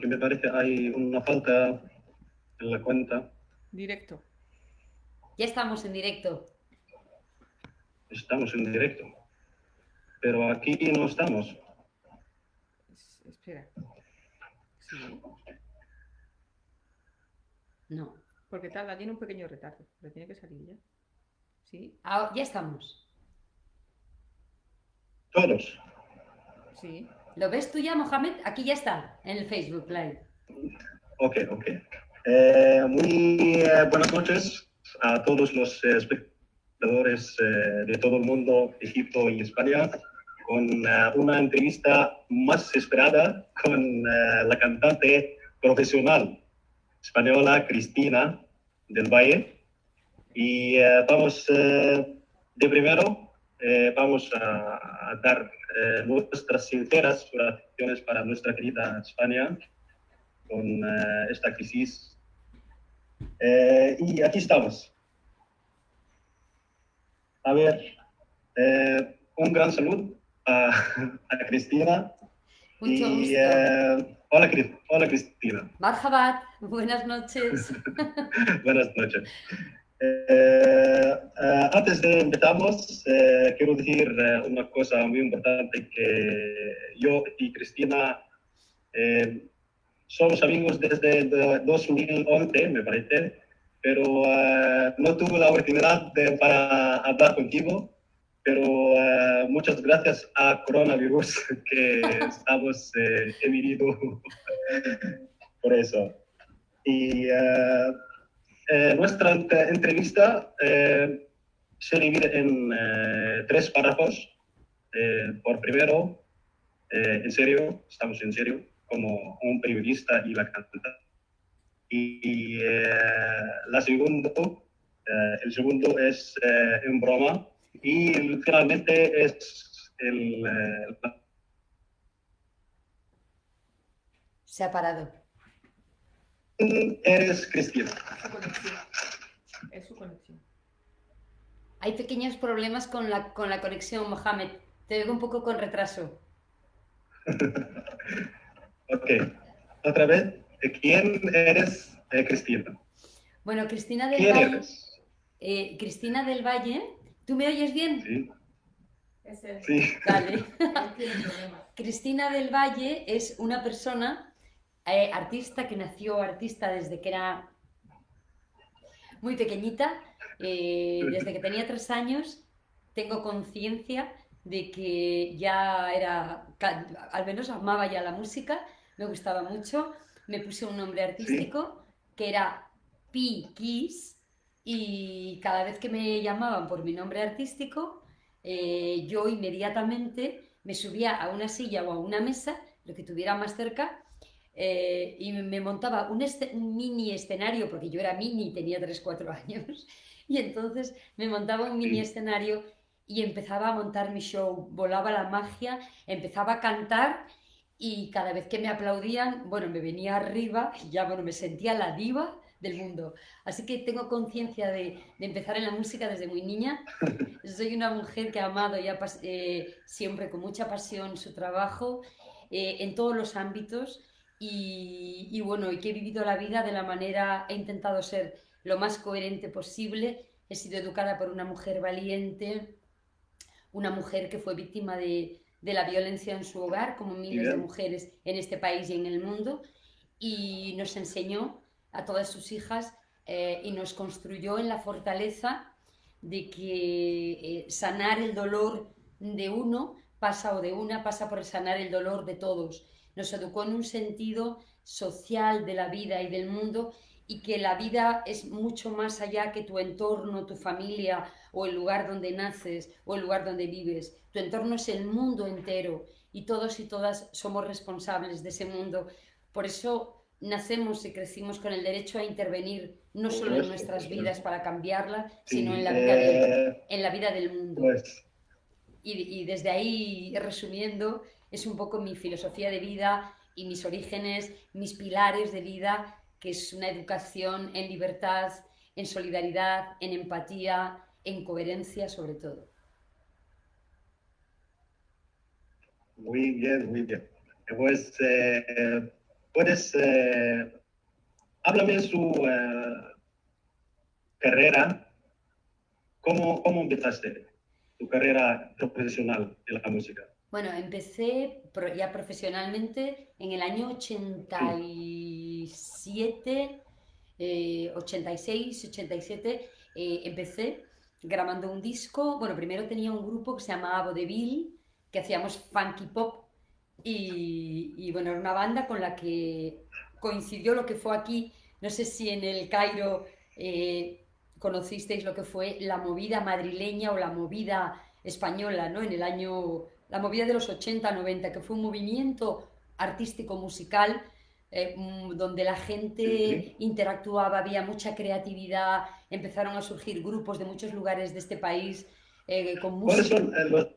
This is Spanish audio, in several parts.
que me parece hay una falta en la cuenta. Directo. Ya estamos en directo. Estamos en directo. Pero aquí no estamos. Espera. ¿Sí? No. Porque tarda, tiene un pequeño retardo, pero tiene que salir ya. ¿Sí? Ah, ya estamos. Todos. Sí. ¿Lo ves tú ya, Mohamed? Aquí ya está, en el Facebook Live. Ok. Muy buenas noches a todos los espectadores de todo el mundo, Egipto y España, con una entrevista más esperada con la cantante profesional española Cristina del Valle. Y vamos de primero, vamos a dar nuestras sinceras oraciones para nuestra querida España con esta crisis. Y aquí estamos. A ver, un gran saludo a Cristina. Mucho Y, gusto. hola Cristina. Marhabat, buenas noches. Buenas noches. Antes de empezamos, quiero decir una cosa muy importante, que yo y Cristina somos amigos desde 2011, me parece, pero no tuve la oportunidad para hablar contigo, pero muchas gracias a coronavirus que estamos viviendo por eso. Y nuestra entrevista se divide en 3 párrafos. Por primero, en serio, estamos en serio, como un periodista y la cantante. Y el segundo es en broma. Y finalmente es Se ha parado. eres Cristina. Su conexión. Es su conexión. Hay pequeños problemas con la conexión, Mohamed. Te oigo un poco con retraso. Ok. Otra vez, ¿quién eres, Cristina? Bueno, Cristina del ¿Quién Valle. eres? Cristina del Valle. ¿Tú me oyes bien? Sí. Es él. Sí. Vale. Él tiene problemas. Cristina del Valle es una persona artista que nació artista desde que era muy pequeñita. Desde que tenía 3 años tengo conciencia de que ya era, al menos amaba ya la música, me gustaba mucho. Me puse un nombre Sí. artístico que era Pi Kiss, y cada vez que me llamaban por mi nombre artístico, yo inmediatamente me subía a una silla o a una mesa, lo que tuviera más cerca, y me montaba un mini escenario, porque yo era mini, tenía 3 4 años, y entonces me montaba un mini escenario y empezaba a montar mi show, volaba la magia, empezaba a cantar, y cada vez que me aplaudían, bueno, me venía arriba y ya, bueno, me sentía la diva del mundo. Así que tengo conciencia de empezar en la música desde muy niña. Soy una mujer que ha amado ya siempre con mucha pasión su trabajo, en todos los ámbitos, y bueno, y que he vivido la vida de la manera, he intentado ser lo más coherente posible. He sido educada por una mujer valiente, una mujer que fue víctima de la violencia en su hogar, como miles de mujeres en este país y en el mundo, y nos enseñó a todas sus hijas, y nos construyó en la fortaleza de que sanar el dolor de uno pasa, o de una pasa por sanar el dolor de todos. Nos educó en un sentido social de la vida y del mundo, y que la vida es mucho más allá que tu entorno, tu familia, o el lugar donde naces, o el lugar donde vives. Tu entorno es el mundo entero, y todos y todas somos responsables de ese mundo. Por eso nacemos y crecimos con el derecho a intervenir, no solo en nuestras vidas para cambiarla, sino en la vida del mundo. Pues, Y desde ahí, resumiendo, es un poco mi filosofía de vida y mis orígenes, mis pilares de vida, que es una educación en libertad, en solidaridad, en empatía, en coherencia sobre todo. muy bien, muy bien. Pues puedes, háblame de su carrera, ¿cómo empezaste tu carrera profesional de la música? Bueno, empecé ya profesionalmente en el año 87, 86, 87. Empecé grabando un disco. Bueno, primero tenía un grupo que se llamaba Vodevil, que hacíamos funky pop. Y bueno, era una banda con la que coincidió lo que fue aquí. No sé si en el Cairo conocisteis lo que fue la movida madrileña o la movida española, ¿no? En el año, la movida de los 80, 90, que fue un movimiento artístico musical donde la gente Sí. interactuaba, había mucha creatividad, empezaron a surgir grupos de muchos lugares de este país con ¿Cuáles música. son los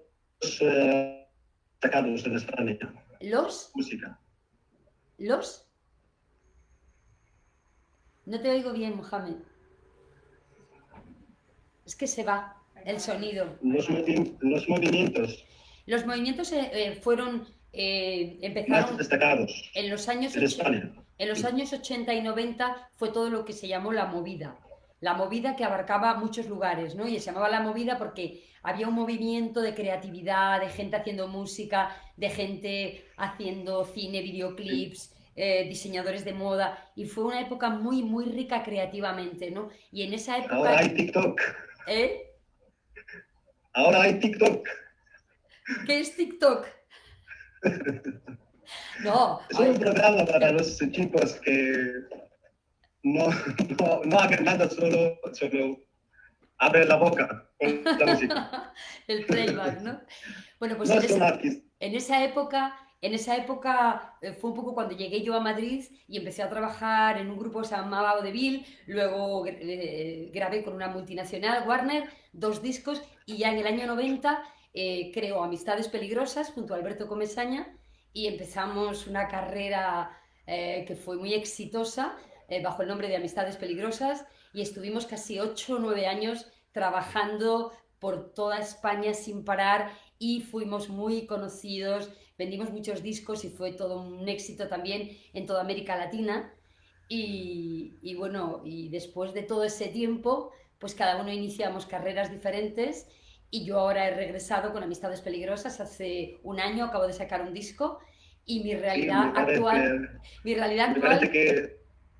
destacados en España? Los, Música. los, no te oigo bien, Mohamed. Es que se va el sonido. Los movimientos Los movimientos fueron, más empezaron destacados en los años en España. En los años 80 y 90 fue todo lo que se llamó la movida. La movida que abarcaba muchos lugares, ¿no? Y se llamaba la movida porque había un movimiento de creatividad, de gente haciendo música, de gente haciendo cine, Sí. videoclips, diseñadores de moda. Y fue una época muy, muy rica creativamente, ¿no? Y en esa Ahora época... hay TikTok. ¿Eh? Ahora hay TikTok. ¿Qué es TikTok? No, Es a un ver, programa para los chicos que no, no hagan nada, solo abren la boca con la música. el playback, ¿no? Bueno, pues No son artistas. en esa época fue un poco cuando llegué yo a Madrid y empecé a trabajar en un grupo que se llamaba Vodevil, luego grabé con una multinacional, Warner, 2 discos y ya en el año 90 creo Amistades Peligrosas junto a Alberto Comesaña y empezamos una carrera que fue muy exitosa bajo el nombre de Amistades Peligrosas y estuvimos casi 8 o 9 años trabajando por toda España sin parar y fuimos muy conocidos, vendimos muchos discos y fue todo un éxito también en toda América Latina. Y bueno, y después de todo ese tiempo, pues cada uno iniciamos carreras diferentes y yo ahora he regresado con Amistades Peligrosas hace un año, acabo de sacar un disco y Sí, mi realidad me parece actual,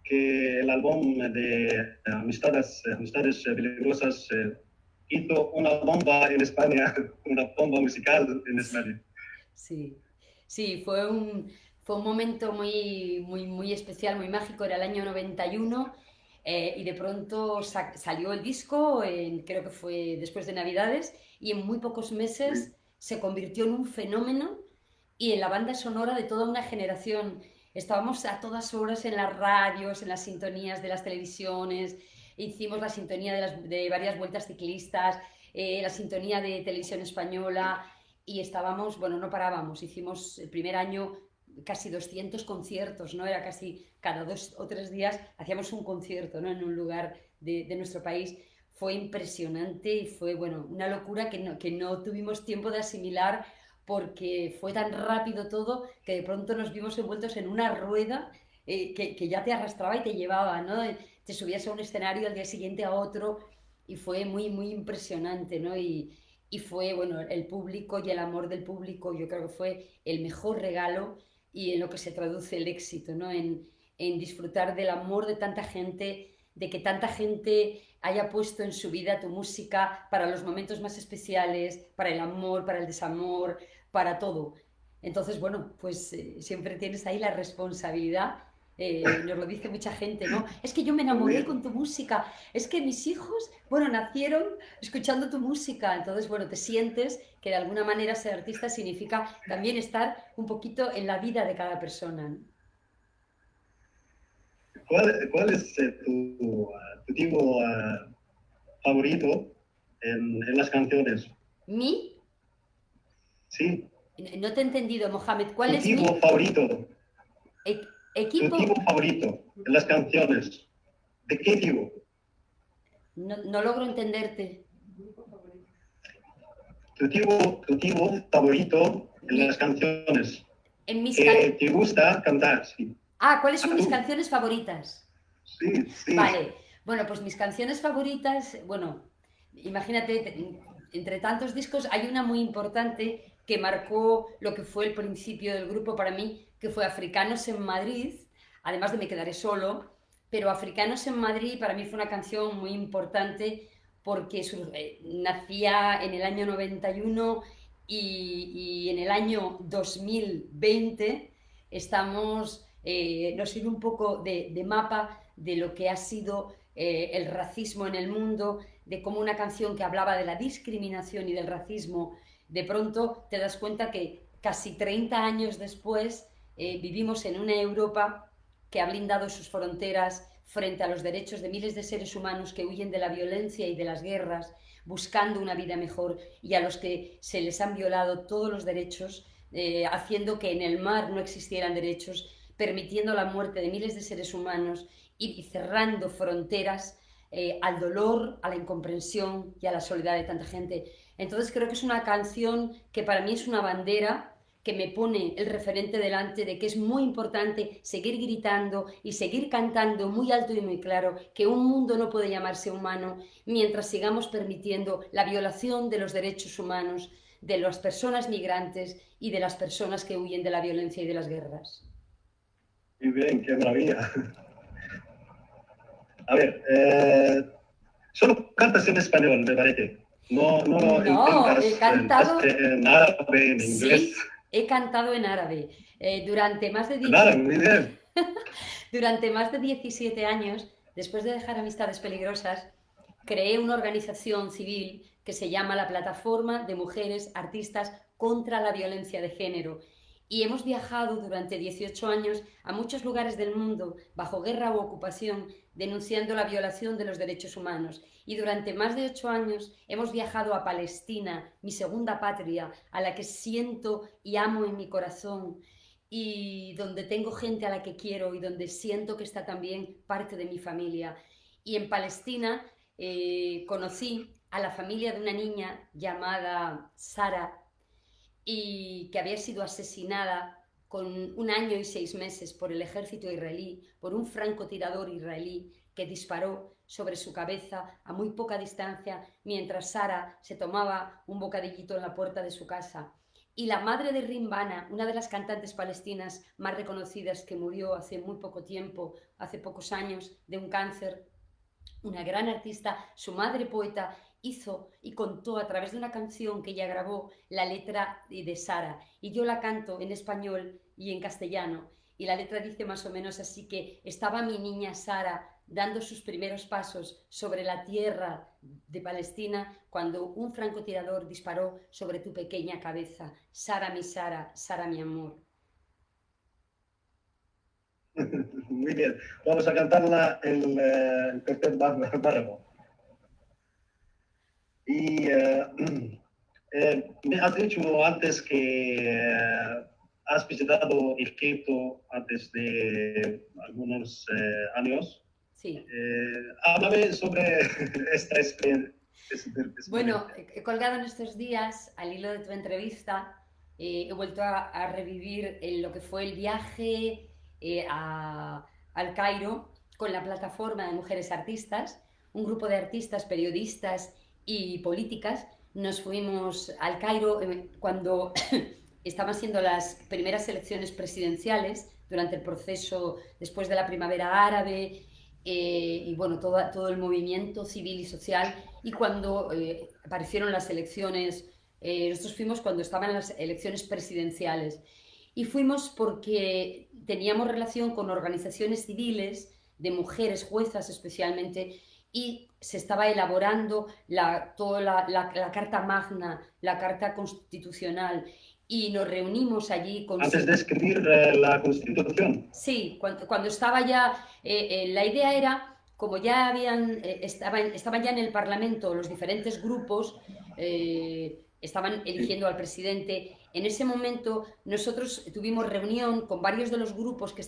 que el álbum de Amistades Peligrosas hizo una bomba en España, una bomba musical en España. sí, sí, fue un momento muy, muy, muy especial, muy mágico, era el año 91 y de pronto salió el disco, creo que fue después de Navidades, y en muy pocos meses se convirtió en un fenómeno y en la banda sonora de toda una generación. Estábamos a todas horas en las radios, en las sintonías de las televisiones, hicimos la sintonía de varias vueltas ciclistas, la sintonía de televisión española y estábamos, bueno, no parábamos, hicimos el primer año casi 200 conciertos, ¿no? Era casi cada 2 o 3 días hacíamos un concierto, ¿no? En un lugar de nuestro país. Fue impresionante y fue, bueno, una locura que no tuvimos tiempo de asimilar porque fue tan rápido todo que de pronto nos vimos envueltos en una rueda que ya te arrastraba y te llevaba, ¿no? Te subías a un escenario, al día siguiente a otro y fue muy, muy impresionante, ¿no? Y fue, bueno, el público y el amor del público, yo creo que fue el mejor regalo y en lo que se traduce el éxito, ¿no? En disfrutar del amor de tanta gente, de que tanta gente haya puesto en su vida tu música para los momentos más especiales, para el amor, para el desamor, para todo. Entonces, bueno, pues siempre tienes ahí la responsabilidad. Nos lo dice mucha gente, ¿no? Es que yo me Muy enamoré con bien. tu música, es que mis hijos, bueno, nacieron escuchando tu música, entonces, bueno, te sientes que de alguna manera ser artista significa también estar un poquito en la vida de cada persona, ¿no? ¿Cuál es tu tipo favorito en las canciones? Mi, Sí, no te he entendido, Mohamed, ¿cuál tu es tipo mi favorito, tu equipo? tipo favorito en las canciones. ¿De qué tipo? No, no logro entenderte. Tu tipo favorito en Mi, las canciones en mis can- que te gusta cantar, sí. ¿Cuáles son mis canciones favoritas? Sí, sí. Vale, bueno, pues mis canciones favoritas, bueno, imagínate, entre tantos discos hay una muy importante que marcó lo que fue el principio del grupo para mí, que fue Africanos en Madrid, además de Me Quedaré Solo, pero Africanos en Madrid para mí fue una canción muy importante porque nacía en el año 91 y en el año 2020 nos sirve un poco de mapa de lo que ha sido el racismo en el mundo, de cómo una canción que hablaba de la discriminación y del racismo, de pronto te das cuenta que casi 30 años después vivimos en una Europa que ha blindado sus fronteras frente a los derechos de miles de seres humanos que huyen de la violencia y de las guerras, buscando una vida mejor, y a los que se les han violado todos los derechos, haciendo que en el mar no existieran derechos, permitiendo la muerte de miles de seres humanos y cerrando fronteras al dolor, a la incomprensión y a la soledad de tanta gente. Entonces creo que es una canción que para mí es una bandera que me pone el referente delante de que es muy importante seguir gritando y seguir cantando muy alto y muy claro que un mundo no puede llamarse humano mientras sigamos permitiendo la violación de los derechos humanos de las personas migrantes y de las personas que huyen de la violencia y de las guerras. Muy bien, qué maravilla. A ver, solo cantas en español, me parece. No intentas he cantado en árabe, en inglés. Sí, he cantado en árabe. Durante más de En árabe, muy bien. Durante más de 17 años, después de dejar Amistades Peligrosas, creé una organización civil que se llama la Plataforma de Mujeres Artistas contra la Violencia de Género. Y hemos viajado durante 18 años a muchos lugares del mundo, bajo guerra u ocupación, denunciando la violación de los derechos humanos. Y durante más de 8 años hemos viajado a Palestina, mi segunda patria, a la que siento y amo en mi corazón, y donde tengo gente a la que quiero y donde siento que está también parte de mi familia. Y en Palestina conocí a la familia de una niña llamada Sara, y que había sido asesinada con 1 año y 6 meses por el ejército israelí, por un francotirador israelí que disparó sobre su cabeza a muy poca distancia mientras Sara se tomaba un bocadillito en la puerta de su casa. Y la madre de Rimbana, una de las cantantes palestinas más reconocidas que murió hace muy poco tiempo, hace pocos años, de un cáncer, una gran artista, su madre poeta, hizo y contó a través de una canción que ella grabó la letra de Sara, y yo la canto en español y en castellano, y la letra dice más o menos así: que estaba mi niña Sara dando sus primeros pasos sobre la tierra de Palestina cuando un francotirador disparó sobre tu pequeña cabeza. Sara, Sara mi amor. Muy bien, vamos a cantarla el tercer párrafo. Y me has dicho antes que has visitado Egipto antes de algunos años. Sí. Háblame sobre esta experiencia. Bueno, he colgado en estos días, al hilo de tu entrevista, he vuelto a revivir lo que fue el viaje al Cairo con la Plataforma de Mujeres Artistas, un grupo de artistas, periodistas y políticas. Nos fuimos al Cairo cuando estaban siendo las primeras elecciones presidenciales, durante el proceso después de la primavera árabe, y bueno, todo el movimiento civil y social, y cuando aparecieron las elecciones, nosotros fuimos cuando estaban las elecciones presidenciales, y fuimos porque teníamos relación con organizaciones civiles, de mujeres juezas especialmente, y se estaba elaborando toda la Carta Magna, la Carta Constitucional, y nos reunimos allí con... Antes de escribir la Constitución. Sí, cuando estaba ya... la idea era, como ya estaban ya en el Parlamento los diferentes grupos, estaban eligiendo al presidente. En ese momento nosotros tuvimos reunión con varios de los grupos que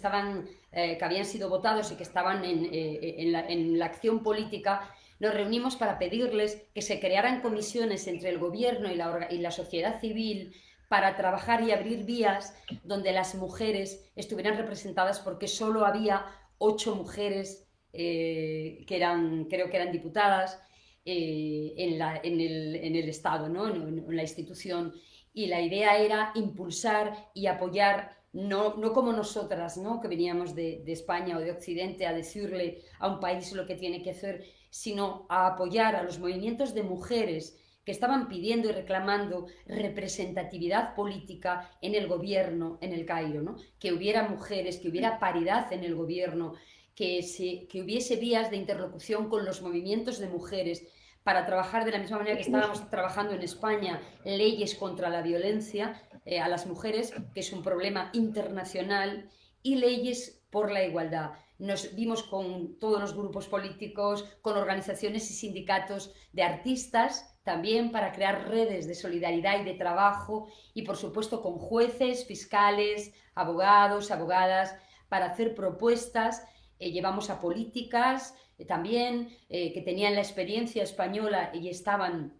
habían sido votados y que estaban en la acción política. Nos reunimos para pedirles que se crearan comisiones entre el gobierno y la sociedad civil para trabajar y abrir vías donde las mujeres estuvieran representadas, porque solo había 8 mujeres creo que eran diputadas en el Estado, ¿no? En la institución. Y la idea era impulsar y apoyar, no como nosotras, ¿no? Que veníamos de España o de Occidente a decirle a un país lo que tiene que hacer, sino a apoyar a los movimientos de mujeres que estaban pidiendo y reclamando representatividad política en el gobierno, en el Cairo, ¿no? Que hubiera mujeres, que hubiera paridad en el gobierno, que hubiese vías de interlocución con los movimientos de mujeres para trabajar de la misma manera que estábamos trabajando en España, leyes contra la violencia a las mujeres, que es un problema internacional, y leyes por la igualdad. Nos vimos con todos los grupos políticos, con organizaciones y sindicatos de artistas, también para crear redes de solidaridad y de trabajo, y por supuesto con jueces, fiscales, abogados, abogadas, para hacer propuestas. Llevamos a políticas también que tenían la experiencia española y estaban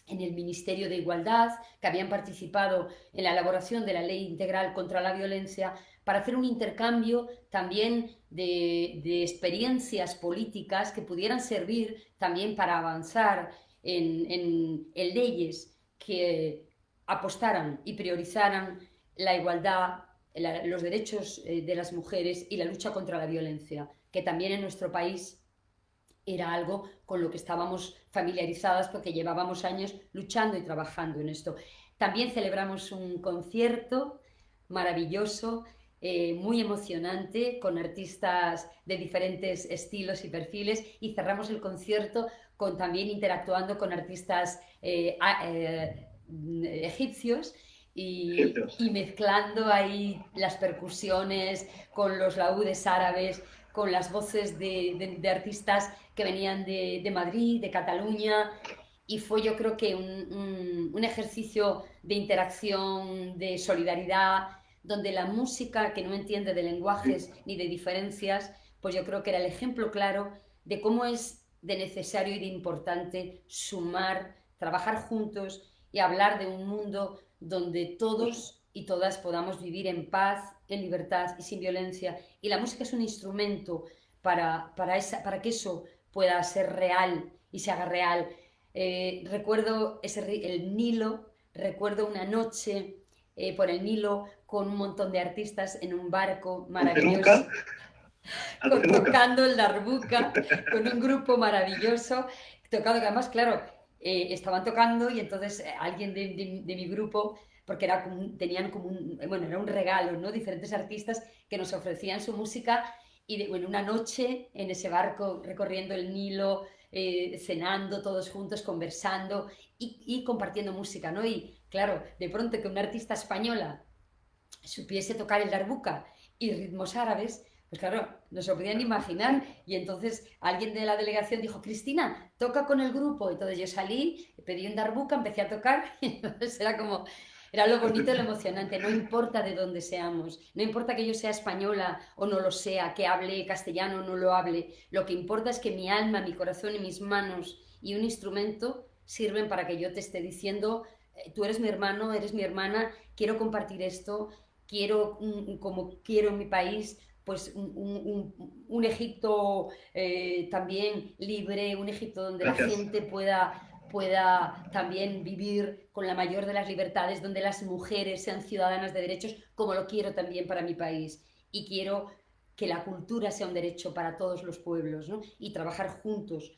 en el Ministerio de Igualdad, que habían participado en la elaboración de la Ley Integral contra la Violencia, para hacer un intercambio también de experiencias políticas que pudieran servir también para avanzar en leyes que apostaran y priorizaran la igualdad, los derechos de las mujeres y la lucha contra la violencia, que también en nuestro país era algo con lo que estábamos familiarizadas porque llevábamos años luchando y trabajando en esto. También celebramos un concierto maravilloso, muy emocionante, con artistas de diferentes estilos y perfiles, y cerramos el concierto también interactuando con artistas egipcios y mezclando ahí las percusiones con los laúdes árabes, con las voces de artistas que venían de Madrid, de Cataluña, y fue, yo creo que un ejercicio de interacción, de solidaridad, donde la música, que no entiende de lenguajes ni de diferencias, pues yo creo que era el ejemplo claro de cómo es de necesario y de importante sumar, trabajar juntos y hablar de un mundo donde todos y todas podamos vivir en paz, en libertad y sin violencia. Y la música es un instrumento para que eso pueda ser real y se haga real. Recuerdo el Nilo, recuerdo una noche por el Nilo con un montón de artistas en un barco maravilloso, tocando el darbuka, con un grupo maravilloso, tocado que además, claro, estaban tocando y entonces alguien de mi grupo, porque tenían como era un regalo, ¿no? Diferentes artistas que nos ofrecían su música y una noche en ese barco recorriendo el Nilo, cenando todos juntos, conversando y compartiendo música, ¿no? Y claro, de pronto que una artista española supiese tocar el darbuka y ritmos árabes, pues claro, no se lo podían imaginar. Y entonces alguien de la delegación dijo: Cristina, toca con el grupo. Entonces yo salí, pedí un darbuka, empecé a tocar y entonces era lo bonito y lo emocionante. No importa de dónde seamos, no importa que yo sea española o no lo sea, que hable castellano o no lo hable. Lo que importa es que mi alma, mi corazón y mis manos y un instrumento sirven para que yo te esté diciendo: tú eres mi hermano, eres mi hermana, quiero compartir esto, quiero, como quiero en mi país, pues un Egipto también libre, un Egipto donde la gente pueda también vivir con la mayor de las libertades, donde las mujeres sean ciudadanas de derechos, como lo quiero también para mi país. Y quiero que la cultura sea un derecho para todos los pueblos, ¿no? Y trabajar juntos,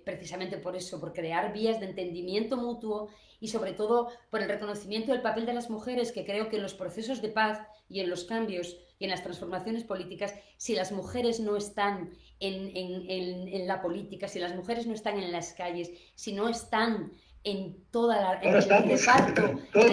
precisamente por eso, por crear vías de entendimiento mutuo y sobre todo por el reconocimiento del papel de las mujeres, que creo que en los procesos de paz y en los cambios y en las transformaciones políticas, si las mujeres no están en la política, si las mujeres no están en las calles, si no están en el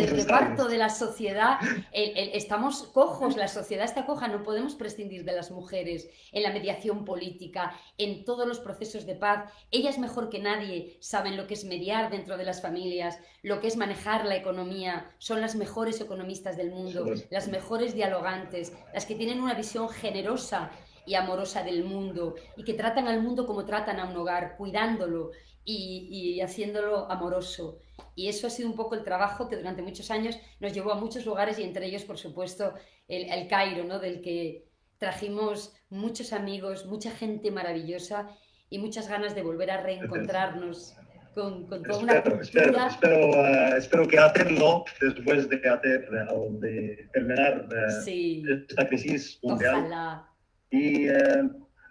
reparto de la sociedad, estamos cojos, la sociedad está coja, no podemos prescindir de las mujeres en la mediación política, en todos los procesos de paz. Ellas mejor que nadie saben lo que es mediar dentro de las familias, lo que es manejar la economía, son las mejores economistas del mundo, las mejores dialogantes, las que tienen una visión generosa y amorosa del mundo y que tratan al mundo como tratan a un hogar, cuidándolo y haciéndolo amoroso. Y eso ha sido un poco el trabajo que durante muchos años nos llevó a muchos lugares y entre ellos, por supuesto, el Cairo, ¿no? Del que trajimos muchos amigos, mucha gente maravillosa y muchas ganas de volver a reencontrarnos con toda una cultura. Espero que hacerlo después de terminar Sí, esta crisis mundial. ojalá. Y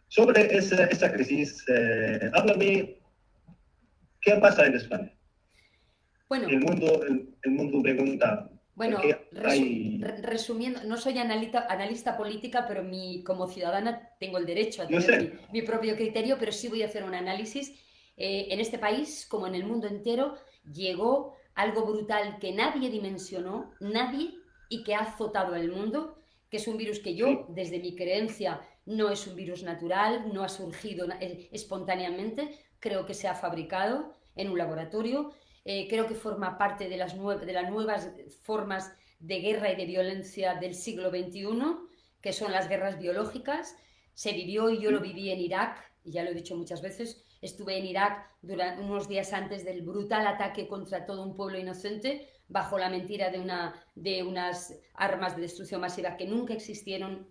sobre esta crisis, háblame, ¿qué pasa en España? Bueno, El mundo pregunta, bueno, ¿por qué hay...? resumiendo, no soy analista política, pero como ciudadana tengo el derecho a Yo tener sé, mi propio criterio, pero sí voy a hacer un análisis. En este país, como en el mundo entero, llegó algo brutal que nadie dimensionó, nadie, y que ha azotado al mundo, que es un virus que sí, yo, desde mi creencia, no es un virus natural, no ha surgido espontáneamente, creo que se ha fabricado en un laboratorio. Creo que forma parte de las nuevas formas de guerra y de violencia del siglo XXI, que son las guerras biológicas. Se vivió y yo lo sí, viví en Irak, y ya lo he dicho muchas veces, estuve en Irak durante unos días antes del brutal ataque contra todo un pueblo inocente, bajo la mentira de unas armas de destrucción masiva que nunca existieron,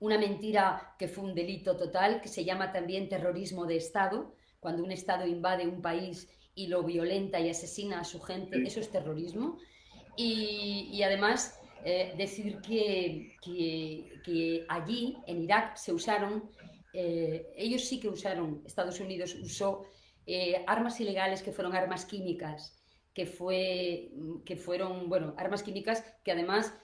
una mentira que fue un delito total, que se llama también terrorismo de Estado. Cuando un Estado invade un país y lo violenta y asesina a su gente, sí, eso es terrorismo. Y además decir que allí, en Irak, se usaron, ellos sí que usaron, Estados Unidos usó armas ilegales que fueron armas químicas, que fueron, bueno, armas químicas que además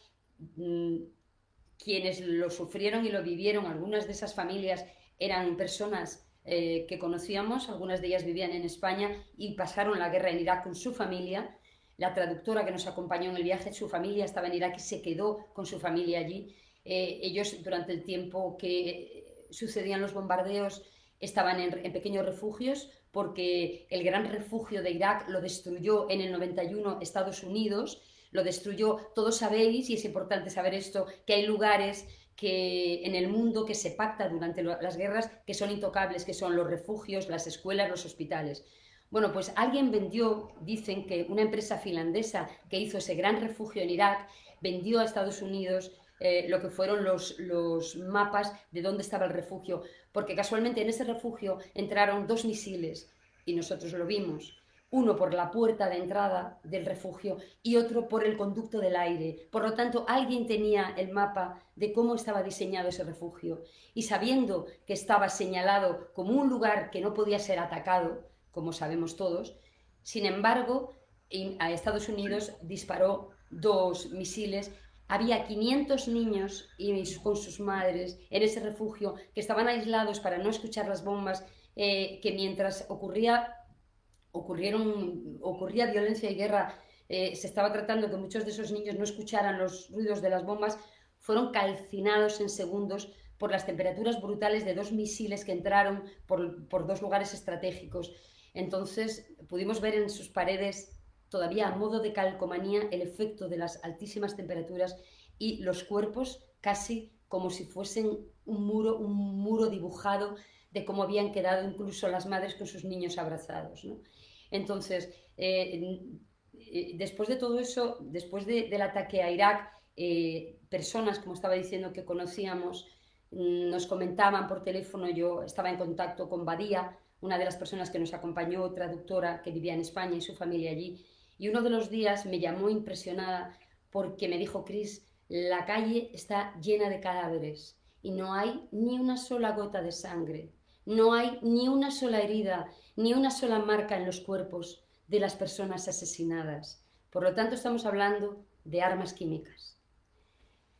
quienes lo sufrieron y lo vivieron, algunas de esas familias eran personas que conocíamos, algunas de ellas vivían en España y pasaron la guerra en Irak con su familia. La traductora que nos acompañó en el viaje, su familia estaba en Irak y se quedó con su familia allí. Ellos, durante el tiempo que sucedían los bombardeos, estaban en pequeños refugios porque el gran refugio de Irak lo destruyó en el 91 Estados Unidos, lo destruyó. Todos sabéis, y es importante saber esto, que hay lugares que en el mundo que se pacta durante las guerras que son intocables, que son los refugios, las escuelas, los hospitales. Bueno, pues alguien vendió, dicen que una empresa finlandesa que hizo ese gran refugio en Irak, vendió a Estados Unidos lo que fueron los mapas de dónde estaba el refugio, porque casualmente en ese refugio entraron 2 misiles y nosotros lo vimos. Uno por la puerta de entrada del refugio y otro por el conducto del aire. Por lo tanto, alguien tenía el mapa de cómo estaba diseñado ese refugio. Y sabiendo que estaba señalado como un lugar que no podía ser atacado, como sabemos todos, sin embargo, a Estados Unidos disparó 2 misiles. Había 500 niños con sus madres en ese refugio que estaban aislados para no escuchar las bombas, que mientras ocurría violencia y guerra, se estaba tratando que muchos de esos niños no escucharan los ruidos de las bombas, fueron calcinados en segundos por las temperaturas brutales de 2 misiles que entraron por 2 lugares estratégicos. Entonces pudimos ver en sus paredes, todavía a modo de calcomanía, el efecto de las altísimas temperaturas y los cuerpos casi como si fuesen un muro dibujado de cómo habían quedado incluso las madres con sus niños abrazados, ¿no? Entonces, después de todo eso, después del ataque a Irak, personas, como estaba diciendo, que conocíamos, nos comentaban por teléfono. Yo estaba en contacto con Badía, una de las personas que nos acompañó, traductora que vivía en España y su familia allí, y uno de los días me llamó impresionada porque me dijo: Cris, la calle está llena de cadáveres y no hay ni una sola gota de sangre, no hay ni una sola herida, ni una sola marca en los cuerpos de las personas asesinadas. Por lo tanto, estamos hablando de armas químicas.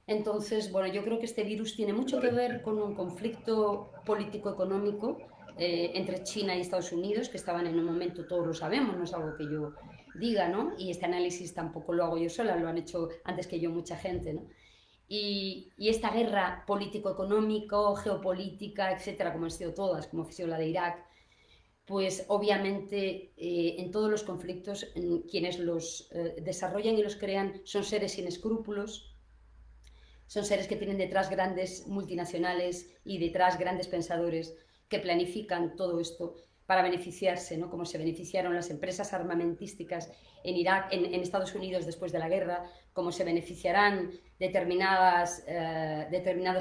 Entonces, bueno, yo creo que este virus tiene mucho que ver con un conflicto político-económico entre China y Estados Unidos, que estaban en un momento, todos lo sabemos, no es algo que yo diga, ¿no? Y este análisis tampoco lo hago yo sola, lo han hecho antes que yo mucha gente, ¿no? Y esta guerra político-económico, geopolítica, etcétera, como han sido todas, como ha sido la de Irak, pues obviamente en todos los conflictos quienes los desarrollan y los crean son seres sin escrúpulos, son seres que tienen detrás grandes multinacionales y detrás grandes pensadores que planifican todo esto para beneficiarse, ¿no? Como se beneficiaron las empresas armamentísticas en Irak, en Estados Unidos después de la guerra, como se beneficiarán determinadas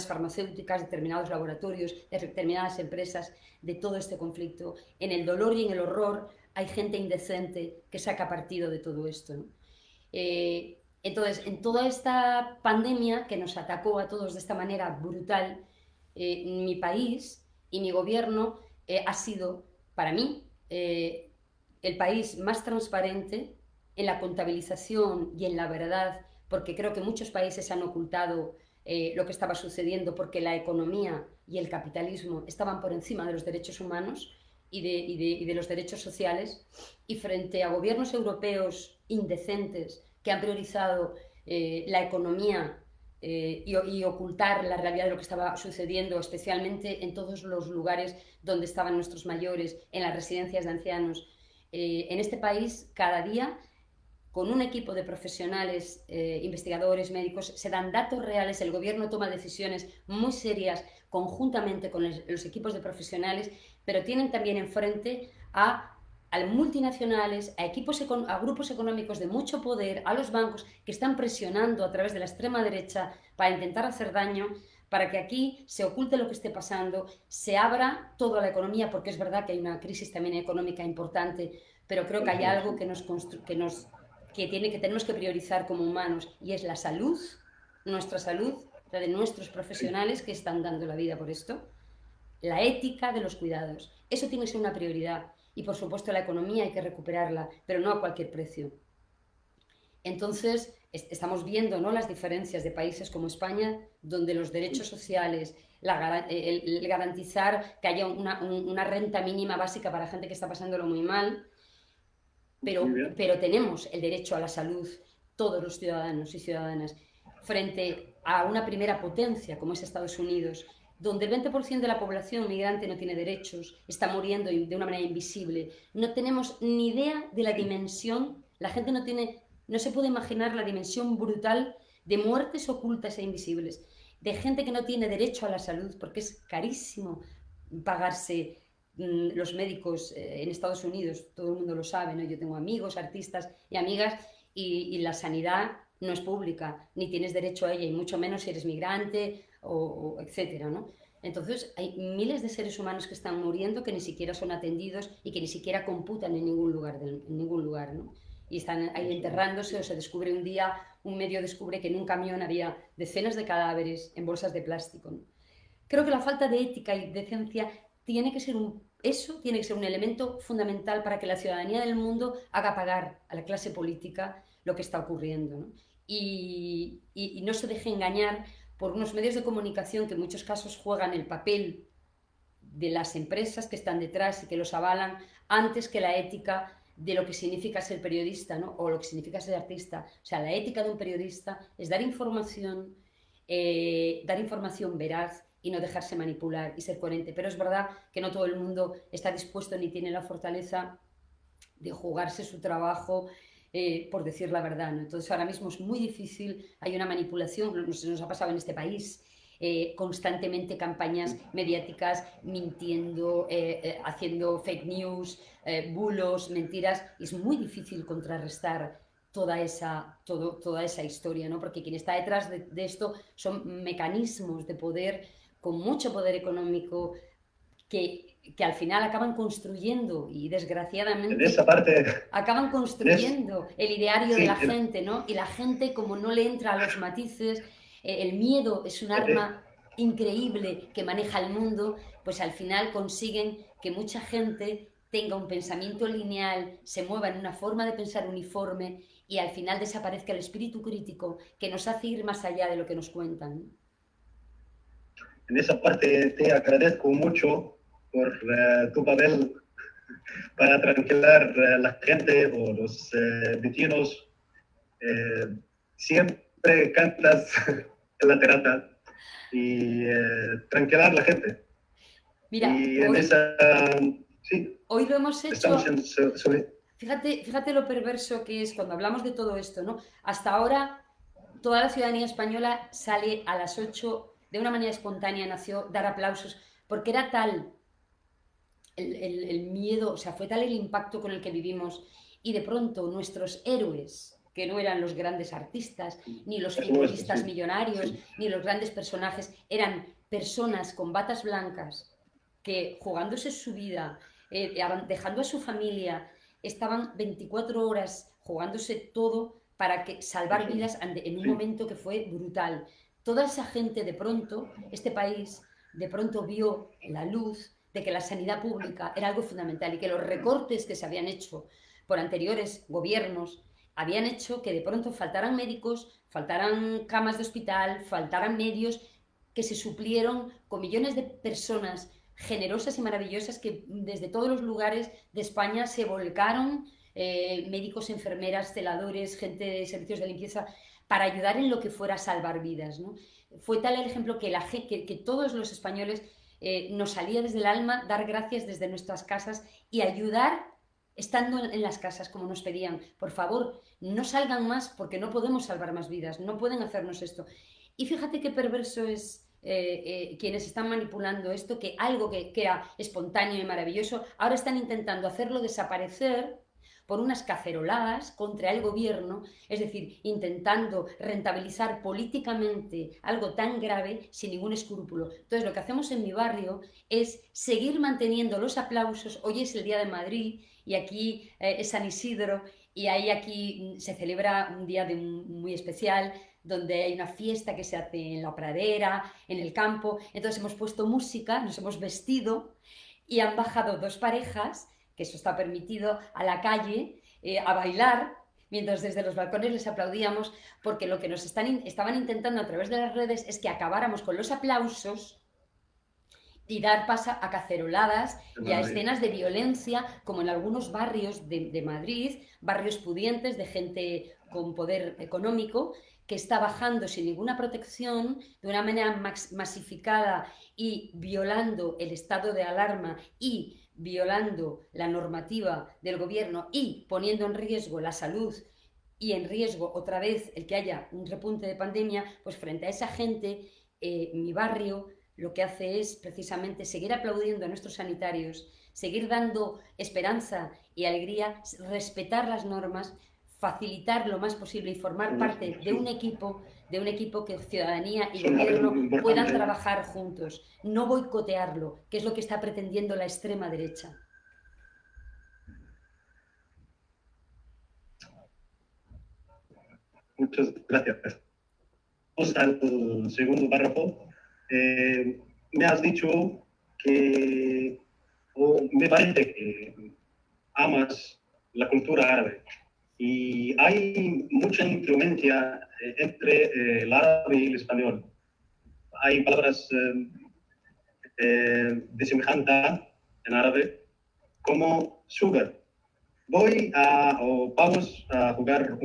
farmacéuticas, determinados laboratorios, determinadas empresas de todo este conflicto. En el dolor y en el horror hay gente indecente que saca partido de todo esto, ¿no? Entonces, en toda esta pandemia que nos atacó a todos de esta manera brutal, mi país y mi gobierno ha sido, para mí, el país más transparente en la contabilización y en la verdad, porque creo que muchos países han ocultado lo que estaba sucediendo porque la economía y el capitalismo estaban por encima de los derechos humanos y de los derechos sociales, y frente a gobiernos europeos indecentes que han priorizado la economía y ocultar la realidad de lo que estaba sucediendo, especialmente en todos los lugares donde estaban nuestros mayores, en las residencias de ancianos. En este país, cada día, con un equipo de profesionales, investigadores, médicos, se dan datos reales, el gobierno toma decisiones muy serias conjuntamente con los equipos de profesionales, pero tienen también enfrente a multinacionales, a grupos económicos de mucho poder, a los bancos que están presionando a través de la extrema derecha para intentar hacer daño, para que aquí se oculte lo que esté pasando, se abra toda la economía, porque es verdad que hay una crisis también económica importante, pero creo que hay algo que tenemos que priorizar como humanos, y es la salud, nuestra salud, la de nuestros profesionales que están dando la vida por esto, la ética de los cuidados. Eso tiene que ser una prioridad. Y por supuesto la economía hay que recuperarla, pero no a cualquier precio. Entonces estamos viendo, ¿no?, las diferencias de países como España, donde los derechos sociales, el garantizar que haya una renta mínima básica para gente que está pasándolo muy mal, pero tenemos el derecho a la salud, todos los ciudadanos y ciudadanas, frente a una primera potencia como es Estados Unidos, donde el 20% de la población migrante no tiene derechos, está muriendo de una manera invisible. No tenemos ni idea de la dimensión, la gente no se puede imaginar la dimensión brutal de muertes ocultas e invisibles, de gente que no tiene derecho a la salud, porque es carísimo pagarse los médicos en Estados Unidos, todo el mundo lo sabe, ¿no? Yo tengo amigos, artistas y amigas, y la sanidad no es pública, ni tienes derecho a ella, y mucho menos si eres migrante o etcétera, ¿no? Entonces hay miles de seres humanos que están muriendo, que ni siquiera son atendidos y que ni siquiera computan en ningún lugar, ¿no? Y están ahí enterrándose, o se descubre un día, un medio descubre que en un camión había decenas de cadáveres en bolsas de plástico, ¿no? Creo que la falta de ética y decencia tiene que ser un elemento fundamental para que la ciudadanía del mundo haga pagar a la clase política lo que está ocurriendo, ¿no? Y no se deje engañar por unos medios de comunicación que en muchos casos juegan el papel de las empresas que están detrás y que los avalan antes que la ética de lo que significa ser periodista, ¿no?, o lo que significa ser artista. O sea, la ética de un periodista es dar información veraz y no dejarse manipular y ser coherente. Pero es verdad que no todo el mundo está dispuesto ni tiene la fortaleza de jugarse su trabajo por decir la verdad, ¿no? Entonces ahora mismo es muy difícil, hay una manipulación, nos ha pasado en este país, constantemente campañas mediáticas mintiendo, haciendo fake news, bulos, mentiras, y es muy difícil contrarrestar toda esa historia, ¿no? Porque quien está detrás de esto son mecanismos de poder, con mucho poder económico, que al final acaban construyendo, y desgraciadamente En esa parte, acaban construyendo el ideario sí, de la gente, ¿no? Y la gente, como no le entra a los matices, el miedo es un arma increíble que maneja el mundo, pues al final consiguen que mucha gente tenga un pensamiento lineal, se mueva en una forma de pensar uniforme, y al final desaparezca el espíritu crítico que nos hace ir más allá de lo que nos cuentan. en esa parte te agradezco mucho por tu papel para tranquilizar a la gente o los vecinos. Siempre cantas en la terraza y tranquilizar a la gente. Mira, y en sí, hoy lo hemos hecho. Estamos Fíjate lo perverso que es cuando hablamos de todo esto, ¿no? Hasta ahora toda la ciudadanía española sale a las 8, de una manera espontánea nació dar aplausos, porque era tal el miedo, o sea, fue tal el impacto con el que vivimos y de pronto nuestros héroes, que no eran los grandes artistas, ni los futbolistas millonarios, ni los grandes personajes, eran personas con batas blancas que jugándose su vida, dejando a su familia, estaban 24 horas jugándose todo para salvar vidas en un momento que fue brutal. Toda esa gente de pronto, este país de pronto vio la luz de que la sanidad pública era algo fundamental y que los recortes que se habían hecho por anteriores gobiernos habían hecho que de pronto faltaran médicos, faltaran camas de hospital, faltaran medios, que se suplieron con millones de personas generosas y maravillosas que desde todos los lugares de España se volcaron, médicos, enfermeras, celadores, gente de servicios de limpieza, para ayudar en lo que fuera a salvar vidas, ¿no? Fue tal el ejemplo que todos los españoles nos salía desde el alma dar gracias desde nuestras casas y ayudar estando en las casas como nos pedían. Por favor, no salgan más porque no podemos salvar más vidas, no pueden hacernos esto. Y fíjate qué perverso es quienes están manipulando esto, que algo que era espontáneo y maravilloso, ahora están intentando hacerlo desaparecer por unas caceroladas contra el gobierno, es decir, intentando rentabilizar políticamente algo tan grave sin ningún escrúpulo. Entonces, lo que hacemos en mi barrio es seguir manteniendo los aplausos. Hoy es el Día de Madrid y aquí es San Isidro y aquí se celebra un día muy especial, donde hay una fiesta que se hace en la pradera, en el campo. Entonces hemos puesto música, nos hemos vestido y han bajado dos parejas, que eso está permitido, a la calle a bailar, mientras desde los balcones les aplaudíamos, porque lo que nos estaban intentando a través de las redes es que acabáramos con los aplausos y dar paso a caceroladas y a escenas de violencia, como en algunos barrios de Madrid, barrios pudientes de gente con poder económico, que está bajando sin ninguna protección, de una manera masificada y violando el estado de alarma y violando la normativa del gobierno y poniendo en riesgo la salud y en riesgo otra vez el que haya un repunte de pandemia. Pues frente a esa gente, mi barrio lo que hace es precisamente seguir aplaudiendo a nuestros sanitarios, seguir dando esperanza y alegría, respetar las normas, facilitar lo más posible y formar parte de un equipo que ciudadanía y gobierno puedan trabajar juntos, no boicotearlo, que es lo que está pretendiendo la extrema derecha. Muchas gracias. Vamos al segundo párrafo. Me has dicho que, o me parece que amas la cultura árabe. Y hay mucha influencia entre el árabe y el español. Hay palabras de semejanza en árabe, como sugar. Vamos a jugar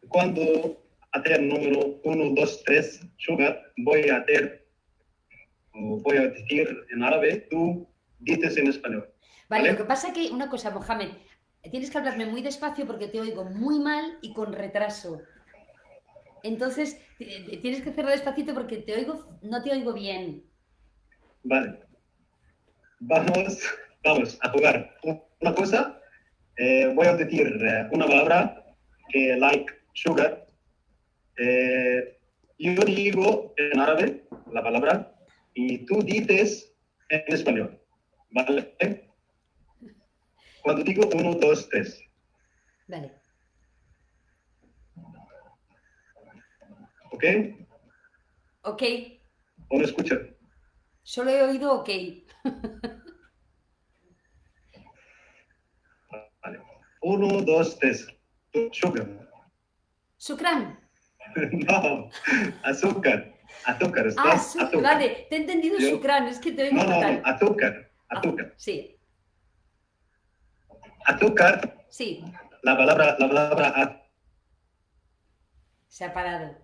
cuando hacer número 1, 2, 3, sugar, voy a decir en árabe, tú dices en español. Vale, lo que pasa es que, una cosa, Mohamed, tienes que hablarme muy despacio porque te oigo muy mal y con retraso. Entonces, tienes que hacerlo despacito porque no te oigo bien. Vale. Vamos a jugar una cosa. Voy a decir una palabra que like sugar. Yo digo en árabe la palabra y tú dices en español. ¿Vale? Cuando digo 1, 2, 3. Vale. ¿Ok? Ok. ¿O me escuchan? Solo he oído ok. Vale. 1, 2, 3. Sugar. ¿Sucrán? No, azúcar. Azúcar. Azúcar. Vale, te he entendido sucrán, es que te oigo fatal. No, azúcar. Azúcar. Sí. Azúcar. Sí. La palabra Se ha parado.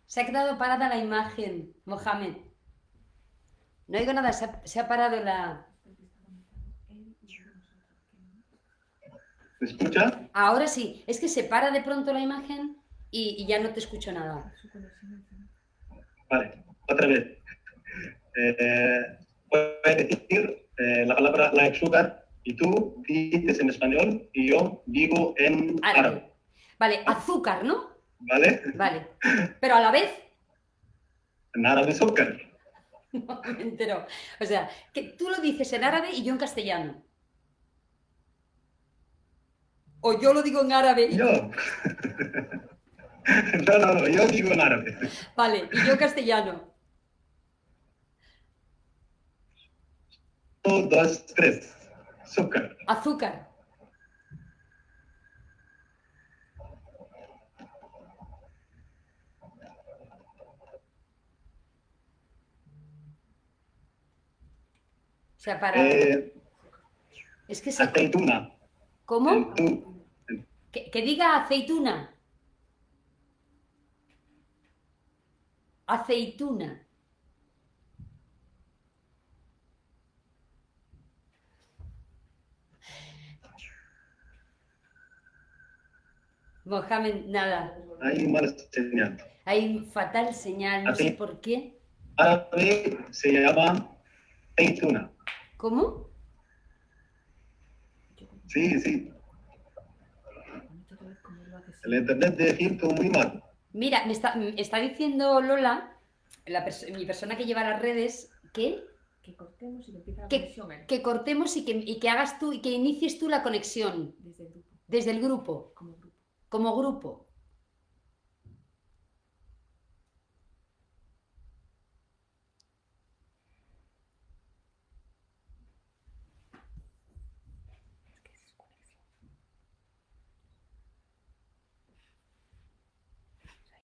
Se ha quedado parada la imagen, Mohamed. No oigo nada, se ha parado la... ¿Me escucha? Ahora sí, es que se para de pronto la imagen y ya no te escucho nada. Su conexión es- Vale, otra vez. Voy a decir la palabra like sugar y tú dices en español y yo digo en árabe. Árabe. Vale, azúcar, ¿no? ¿Vale? Vale. Pero a la vez, En árabe azúcar. no me entero. O sea, que tú lo dices en árabe y yo en castellano. O yo lo digo en árabe y... Yo. No, yo digo en árabe. Vale, y yo en castellano. 1, 2, 3. Azúcar. Azúcar. O sea, para... Es que se... Aceituna. ¿Cómo? Tú. Que diga aceituna. Aceituna. Mohamed, nada. Hay mala señal. Hay fatal señal, no sé Así. por qué. Árabe se llama aceituna. ¿Cómo? Sí. Bonito otra vez cómo lo haces. El internet de Egipto muy mal. Mira, me está diciendo Lola, mi persona que lleva las redes, que Que cortemos y que empiece la Que- conexión ¿eh? cortemos y que hagas tú y que inicies tú la conexión Desde el grupo, desde el grupo, como grupo. como grupo.